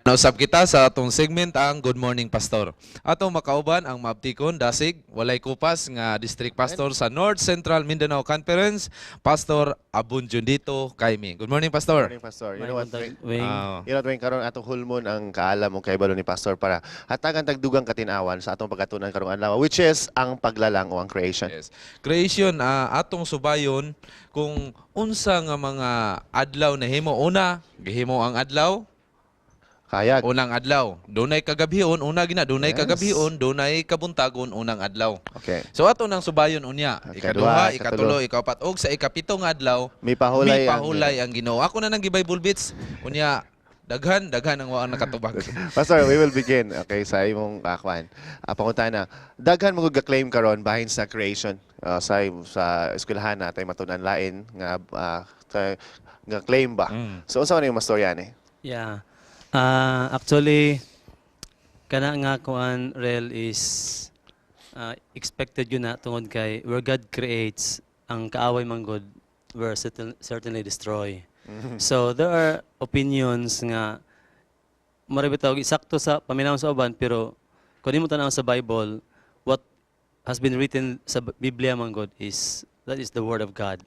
Nausap kita sa atong segment ang Good Morning Pastor. Atong makauban ang maabtikon dasig walay kupas nga District Pastor sa North Central Mindanao Conference, Pastor Abunjundito Kaimi. Good morning, Pastor. Morning, Pastor. You May know what, contact Wing? wing. You know what, Wing, karon atong hulmon ang kaalam mo kay balo ni Pastor para hatagan tagdugang katinawan sa atong pagkatunan karong adlaw, which is ang paglalang o ang creation. Yes. Creation, atong subayon kung unsa nga mga adlaw na himo. Una, gihimo ang adlaw. Kayag. Unang adlaw. Dunay kagabhion, una gina. Dunay Yes. kagabhion, dunay kabuntagon, unang adlaw. Okay. So ato nang subayon unya. Okay, Ikaduha, duha, ikatulo, ikapat, og sa ikapitong adlaw, May pahulay. may pahulay ang Ginoo. Ako na nang gi-Bible bits. Unya, daghan ang waang nakatubag. Pastor, we will begin. Okay, sa imong kwan. Pangutana, daghan mo ga-claim karon bahin sa creation sa eskwelahan natay matunan lain nga nga claim ba. So unsa man yung mastorya ni? Yeah. Actually, kana nga kuan rel is expected yun na tungod kay where God creates, ang kaaway man God will certainly destroy. So there are opinions nga maribitaw sakto sa paminaw sa uban, pero kung di mo tanaw sa Bible, what has been written sa Biblia man God is that is the word of God.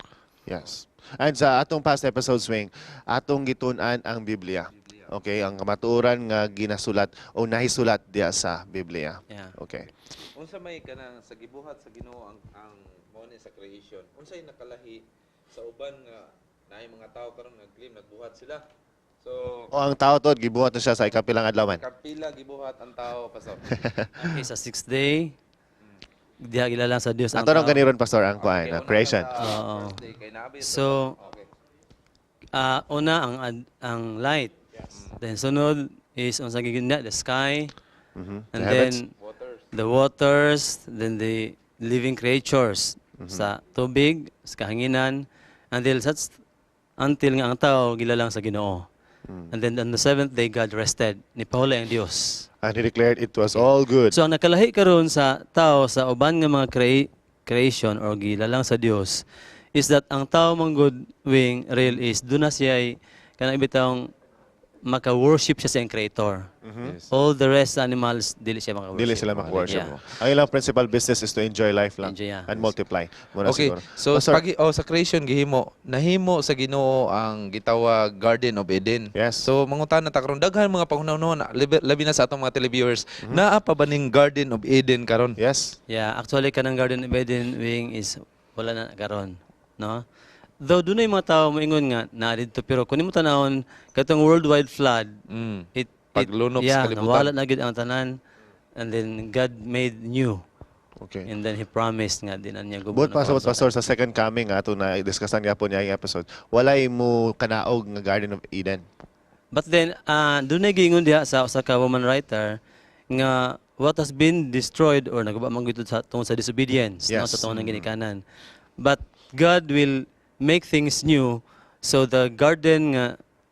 Yes. And sa atong past episodes, Wing, atong gitun-an ang Biblia. Okay, ang kamatuoran nga ginasulat o nahisulat diya sa Biblia. Yeah. Okay. Unsa may kanang sa gibuhat sa Ginoo ang mao ni sa creation. Unsay nakalahi sa uban nga naay mga tao karon nag-claim nagbuhat sila. So O ang tao to gibuhat na siya sa ikapilang adlaw man. kapila gibuhat ang tao, Pastor. Okay, sa sixth day, diha kilala sa Dios ang Ato nang tao. ganiron, Pastor, ang kuan, una creation. sa Oo. first day kay nabi So, okay. una ang light. Then sunod is unsa gigina the sky, Mhm. and The then heavens. Waters. the waters, then the living creatures sa tubig, sa kahanginan, until nga ang tao gilalang sa Ginoo. And then on the seventh day God rested. Nipahulay ang Dios. And he declared it was all good. So ang nakalahi karon sa tao sa uban nga mga creation or gilalang sa Dios is that ang tao man good wing real is duna siya kanang bitawng maka-worship siya sa iyang creator. Yes. All the rest sa animals dili siya maka-worship. Dili sila maka-worship Yeah. mo. Ang ilang principal business is to enjoy life lang Enjoy, yeah. and multiply. Muna Okay. siguro. So Pastor, sa creation gihimo, nahimo sa Ginoo ang gitawag Garden of Eden. Yes. So mangutan na ta karon daghan mga panghunahon labi na sa atong mga televiewers, naa pa ba ning Garden of Eden karon? yes. Yeah, actually kanang Garden of Eden wing is wala na karon, no? Though dunay mga tao moingon nga naa didto, pero kun mo tanawon katong worldwide flood, Paglunok yeah, sa kalibutan. nawala na gid ang tanan, and then God made new, Okay. and then He promised nga din niya But Pastor, sa second coming, ato na discussan nga po niya yung episode, walay mo kanaog nga Garden of Eden. But then, dunay giingon diha sa usa ka woman writer nga what has been destroyed or nagaba man gid sa tungod sa disobedience, no, Yes. sa tungod ng ginikanan. But God will make things new, so the garden nga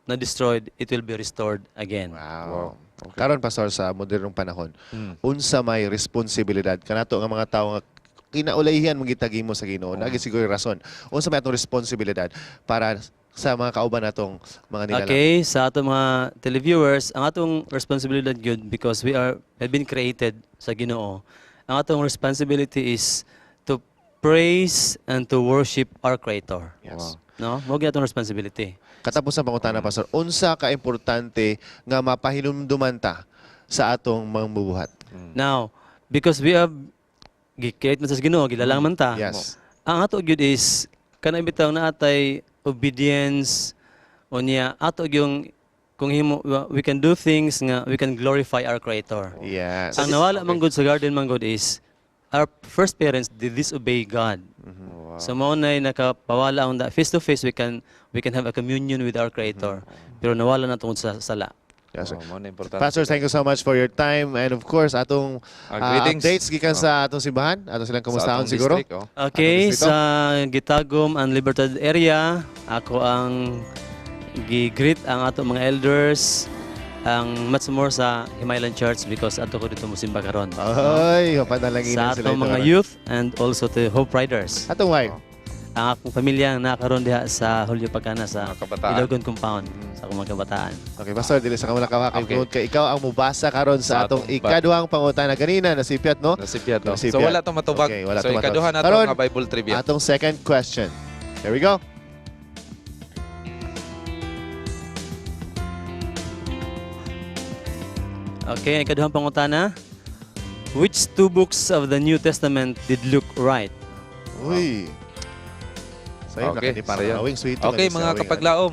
na destroyed, it will be restored again. Wow. Karon, Pastor, sa modernong panahon, unsa may responsibilidad kanato nga mga tao nga kinaulayhan magitagi mo sa Ginoo. Nagi siguro yung rason. Unsa may atong responsibilidad para sa mga kauban natong mga nilalang. Okay, sa ato mga televiewers, ang atong responsibilidad gyud because we have been created sa Ginoo. Ang atong responsibility is to praise and to worship our Creator. Yes. No? Mo gyud atong responsibility. Katapos ang pangutana, Pastor, unsa ka importante nga mapahinumduman ta sa atong mambubuhat? Now, because we have gi-create man sa Ginoo, gilalang man ta. Yes. Ang ato gyud is kanang bitaw na atay obedience unya ato yung kung himo we can do things nga we can glorify our Creator. Yes. Ang nawala man gud sa garden man gud is our first parents did disobey God. So mao nay nakapawala ang face to face we can have a communion with our Creator. Pero nawala na tungod sa sala. Yes, sir. Mao na importante. Pastor, thank you so much for your time and of course atong Greetings. updates gikan sa atong simbahan. Ato silang Sa kamustahon atong siguro. district, oh. Okay, Atong distrito? sa Gitagum and Libertad area, ako ang gi-greet ang ato mga elders, ang much more sa Himalayan Church because ato ko dito musimba karon. Ay, papanalangin Sa sila ato ito. mga youth and also to Hope Riders. Atong wife. ang akong pamilya nakaroon diha sa Hulyo Pagkana sa Mga kabataan. Ilogon Compound sa akong mga kabataan. Okay, Pastor, dili sa kamula kawakay Okay. kay ikaw ang mubasa karon Sa sa atong atong ikaduhang pangutana ganina nasipyat no? Nasipyat, no? Nasipyat. So wala to matubag. Okay, wala so to matubag. ikaduha na to Karon, nga Bible trivia. Atong second question. Here we go. Okay, ang ikaduhang pangutana. Which two books of the New Testament did Luke write? Uy. Sa'yo Okay, okay, para sa'yo. awing sweet. Okay, mga kapaglaom,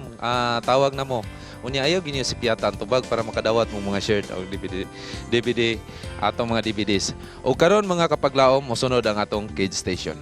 tawag na mo. Unya ayaw ginyo si piyatan tubag para makadawat mo mga shirt o DVD atong mga DVDs. O karon mga kapaglaom, mosunod ang atong Cage Station.